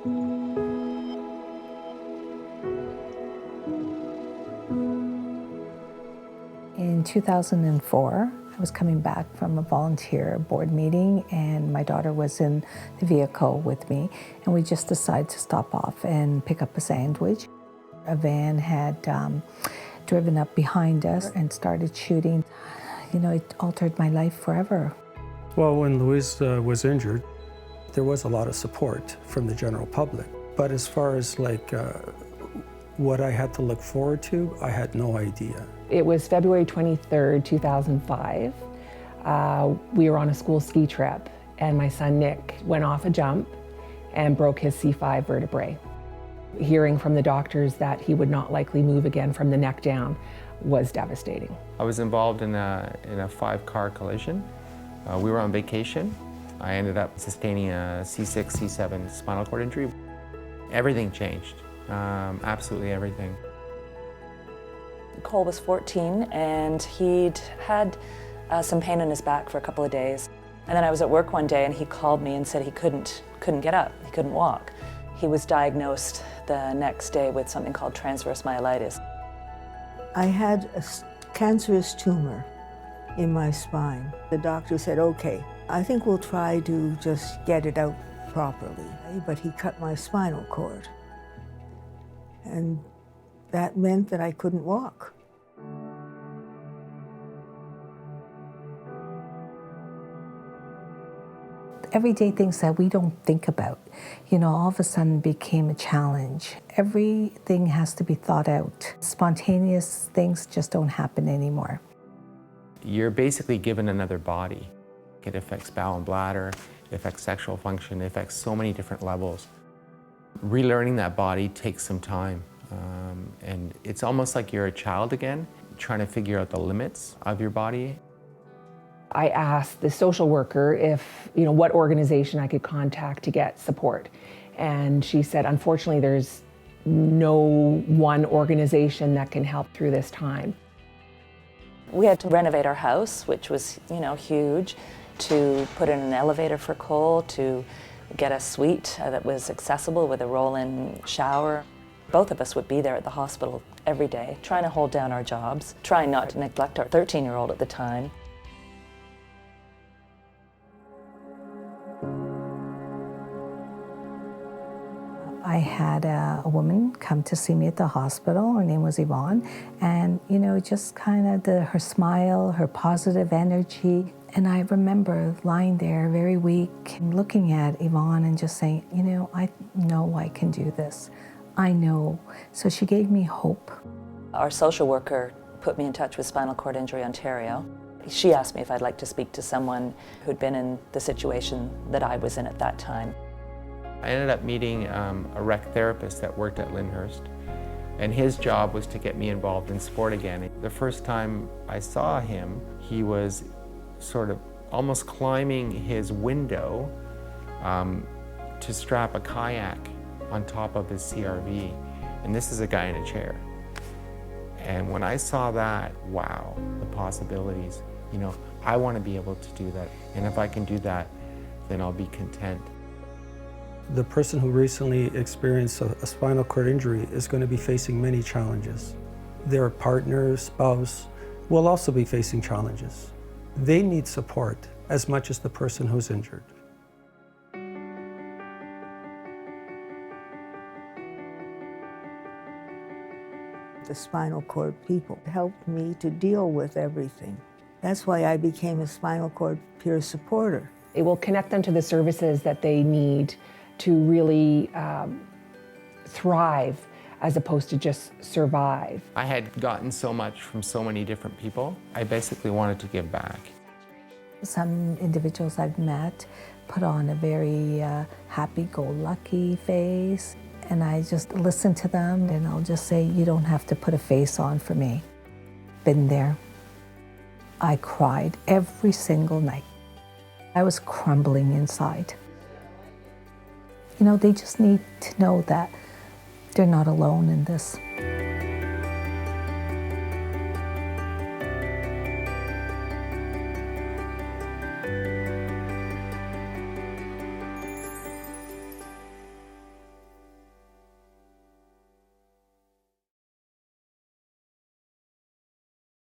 In 2004, I was coming back from a volunteer board meeting, and my daughter was in the vehicle with me, and we just decided to stop off and pick up a sandwich. A van had driven up behind us and started shooting. You know, it altered my life forever. Well, when Louise was injured, there was a lot of support from the general public. But as far as what I had to look forward to, I had no idea. It was February 23rd, 2005. We were on a school ski trip, and my son Nick went off a jump and broke his C5 vertebrae. Hearing from the doctors that he would not likely move again from the neck down was devastating. I was involved in a 5-car collision. We were on vacation. I ended up sustaining a C6, C7 spinal cord injury. Everything changed, absolutely everything. Cole was 14 and he'd had some pain in his back for a couple of days. And then I was at work one day and he called me and said he couldn't get up, he couldn't walk. He was diagnosed the next day with something called transverse myelitis. I had a cancerous tumor in my spine. The doctor said, okay, I think we'll try to just get it out properly. But he cut my spinal cord. And that meant that I couldn't walk. Everyday things that we don't think about, you know, all of a sudden became a challenge. Everything has to be thought out. Spontaneous things just don't happen anymore. You're basically given another body. It affects bowel and bladder, it affects sexual function, it affects so many different levels. Relearning that body takes some time. And it's almost like you're a child again, trying to figure out the limits of your body. I asked the social worker if, you know, what organization I could contact to get support. And she said, unfortunately, there's no one organization that can help through this time. We had to renovate our house, which was, you know, huge, to put in an elevator for Cole, to get a suite that was accessible with a roll-in shower. Both of us would be there at the hospital every day, trying to hold down our jobs, trying not to neglect our 13-year-old at the time. I had a woman come to see me at the hospital. Her name was Yvonne. And, you know, just kind of her smile, her positive energy. And I remember lying there very weak and looking at Yvonne and just saying, you know I can do this. I know. So she gave me hope. Our social worker put me in touch with Spinal Cord Injury Ontario. She asked me if I'd like to speak to someone who'd been in the situation that I was in at that time. I ended up meeting a rec therapist that worked at Lyndhurst, and his job was to get me involved in sport again. The first time I saw him, he was sort of almost climbing his window to strap a kayak on top of his CRV, and this is a guy in a chair. And when I saw that, wow, the possibilities. You know, I want to be able to do that, and if I can do that, then I'll be content. The person who recently experienced a spinal cord injury is going to be facing many challenges. Their partner, spouse, will also be facing challenges. They need support as much as the person who's injured. The spinal cord people helped me to deal with everything. That's why I became a spinal cord peer supporter. It will connect them to the services that they need to really thrive as opposed to just survive. I had gotten so much from so many different people. I basically wanted to give back. Some individuals I've met put on a very happy-go-lucky face, and I just listen to them, and I'll just say, you don't have to put a face on for me. Been there. I cried every single night. I was crumbling inside. You know, they just need to know that they're not alone in this.